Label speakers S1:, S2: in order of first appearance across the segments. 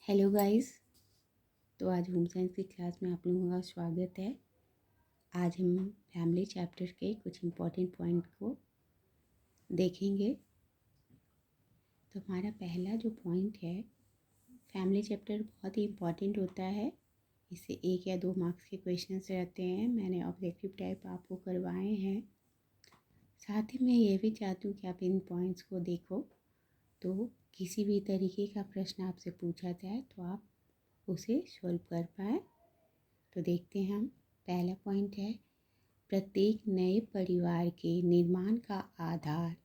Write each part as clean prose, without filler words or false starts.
S1: Hello guys. तो आज home science की क्लास में आप लोगों का स्वागत है। आज हम फैमिली चैप्टर के कुछ इम्पोर्टेंट पॉइंट को देखेंगे। तो हमारा पहला जो पॉइंट है, फैमिली चैप्टर बहुत ही इम्पोर्टेंट होता है। इससे 1 या 2 मार्क्स के क्वेश्चंस रहते हैं। मैंने ऑब्जेक्टिव टाइप आपको करवाए हैं। साथ ही मैं ये भी चाहती हूँ कि आप इन पॉइंट्स को देखो, तो किसी भी तरीके का प्रश्न आपसे पूछा जाए तो आप उसे सॉल्व कर पाए। तो देखते हैं हम। पहला पॉइंट है, प्रत्येक नए परिवार के निर्माण का आधार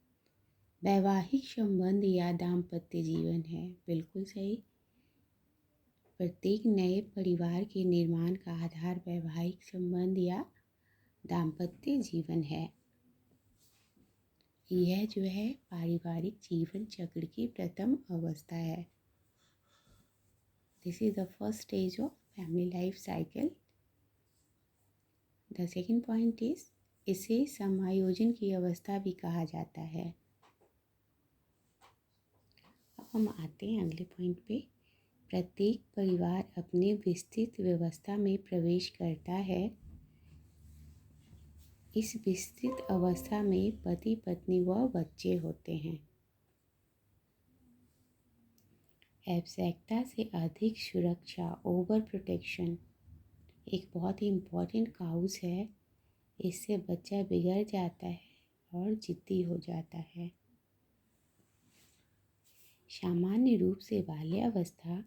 S1: वैवाहिक संबंध या दाम्पत्य जीवन है। बिल्कुल सही। प्रत्येक नए परिवार के निर्माण का आधार वैवाहिक संबंध या दाम्पत्य जीवन है। यह जो है पारिवारिक जीवन चक्र की प्रथम अवस्था है। This is the first stage of family life cycle. The second point is, इसे समायोजन की अवस्था भी कहा जाता है। अब हम आते हैं अगले पॉइंट पे। प्रत्येक परिवार अपने विस्तृत व्यवस्था में प्रवेश करता है। इस विस्तृत अवस्था में पति पत्नी व बच्चे होते हैं। आवश्यकता से अधिक सुरक्षा, ओवर प्रोटेक्शन, एक बहुत ही इम्पोर्टेंट काउज है। इससे बच्चा बिगड़ जाता है और जिद्दी हो जाता है। सामान्य रूप से बाल्यावस्था,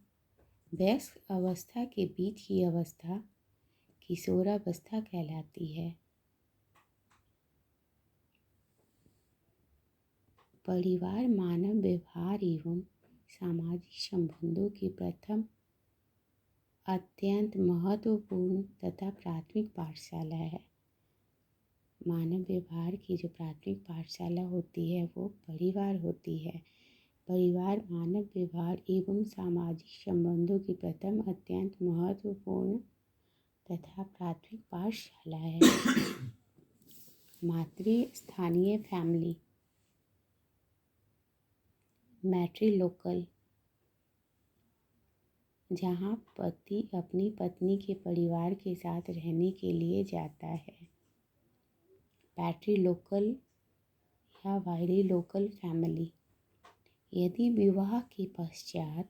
S1: वयस्क अवस्था के बीच की अवस्था किशोरावस्था कहलाती है। परिवार मानव व्यवहार एवं सामाजिक संबंधों की प्रथम, अत्यंत महत्वपूर्ण तथा प्राथमिक पाठशाला है। मानव व्यवहार की जो प्राथमिक पाठशाला होती है वो परिवार होती है। परिवार मानव व्यवहार एवं सामाजिक संबंधों की प्रथम, अत्यंत महत्वपूर्ण तथा प्राथमिक पाठशाला है। मातृस्थानीय फैमिली, मैट्रिलोकल, जहाँ पति अपनी पत्नी के परिवार के साथ रहने के लिए जाता है। पैट्रिलोकल या वाइलिलोकल फैमिली, यदि विवाह के पश्चात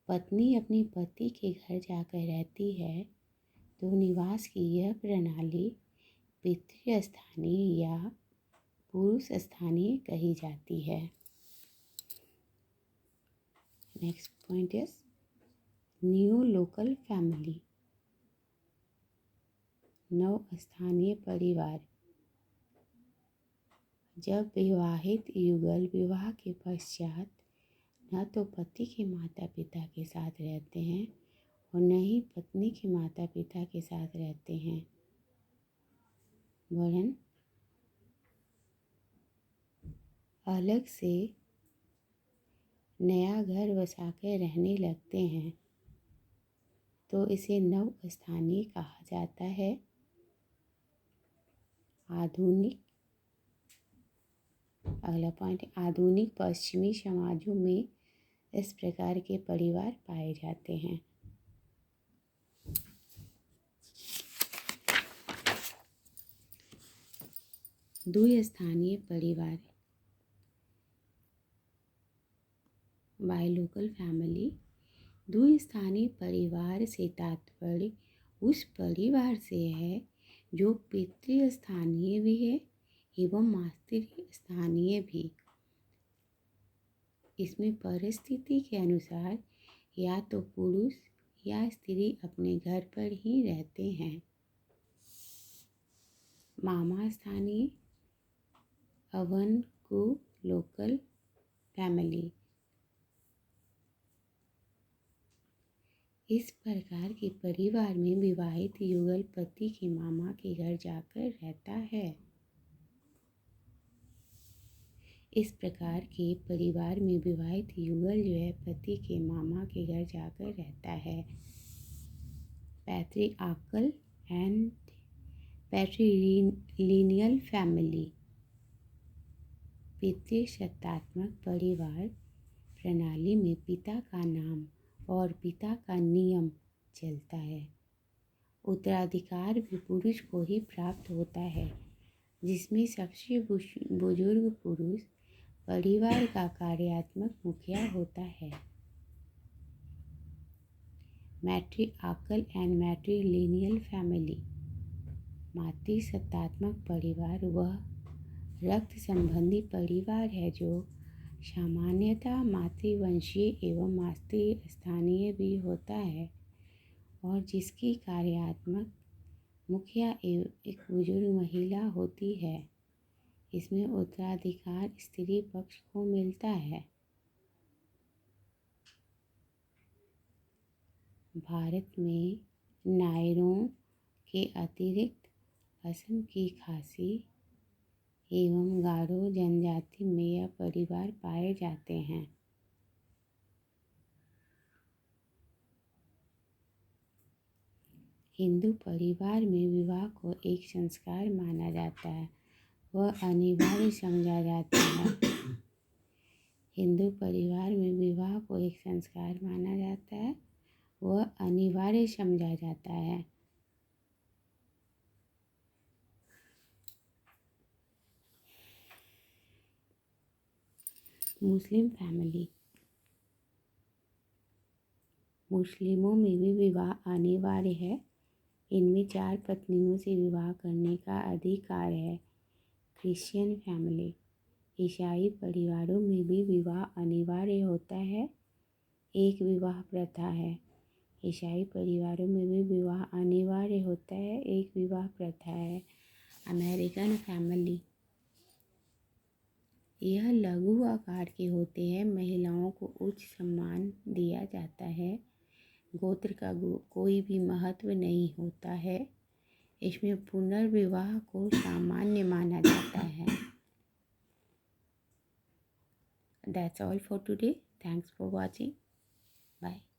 S1: पत्नी अपने पति के घर जाकर रहती है तो निवास की यह प्रणाली पितृस्थानीय या पुरुष स्थानीय कही जाती है। नेक्स्ट पॉइंट इज नियोलोकल फैमिली, नवस्थानीय परिवार, जब विवाहित युगल विवाह के पश्चात न तो पति के माता पिता के साथ रहते हैं और न ही पत्नी के माता पिता के साथ रहते हैं, वरन अलग से नया घर बसाकर रहने लगते हैं, तो इसे नवस्थानीय कहा जाता है। अगला पॉइंट, आधुनिक पश्चिमी समाजों में इस प्रकार के परिवार पाए जाते हैं। द्विस्थानीय परिवार, बाइलोकल फैमिली। द्विस्थानीय परिवार से तात्पर्य उस परिवार से है जो पितृस्थानीय भी है एवं मातृस्थानीय भी। इसमें परिस्थिति के अनुसार या तो पुरुष या स्त्री अपने घर पर ही रहते हैं। मामा स्थानीय, अवनकुलोकल फैमिली, इस प्रकार के परिवार में विवाहित युगल पति के मामा के घर जाकर रहता है। इस प्रकार के परिवार में विवाहित युगल जो है पति के मामा के घर जाकर रहता है। पैट्रिआर्कल एंड पैट्रिलिनियल फैमिली, पितृसत्तात्मक परिवार प्रणाली में पिता का नाम और पिता का नियम चलता है। उत्तराधिकार भी पुरुष को ही प्राप्त होता है, जिसमें सबसे बुजुर्ग पुरुष परिवार का कार्यात्मक मुखिया होता है। मैट्रिआर्कल एंड मैट्रिलिनियल फैमिली। मातृसत्तात्मक परिवार वह रक्त संबंधी परिवार है जो सामान्यतः मातृवंशीय एवं मातृस्थानीय भी होता है और जिसकी कार्यात्मक मुखिया एक बुजुर्ग महिला होती है। इसमें उत्तराधिकार स्त्री पक्ष को मिलता है। भारत में नायरों के अतिरिक्त असम की खासी एवं गारो जनजाति में यह परिवार पाए जाते हैं। हिंदू परिवार में विवाह को एक संस्कार माना जाता है, वह अनिवार्य समझा जाता है। हिंदू परिवार में विवाह को एक संस्कार माना जाता है, वह अनिवार्य समझा जाता है। Muslim family. मुस्लिमों में भी विवाह अनिवार्य है। इनमें 4 पत्नियों से विवाह करने का अधिकार है। Christian family. ईसाई परिवारों में भी विवाह अनिवार्य होता है। एक विवाह प्रथा है। ईसाई परिवारों में भी विवाह अनिवार्य होता है, एक विवाह प्रथा है। American family. यह लघु आकार के होते हैं। महिलाओं को उच्च सम्मान दिया जाता है। गोत्र का कोई भी महत्व नहीं होता है। इसमें पुनर्विवाह को सामान्य माना जाता है। That's all for today. Thanks for watching. Bye.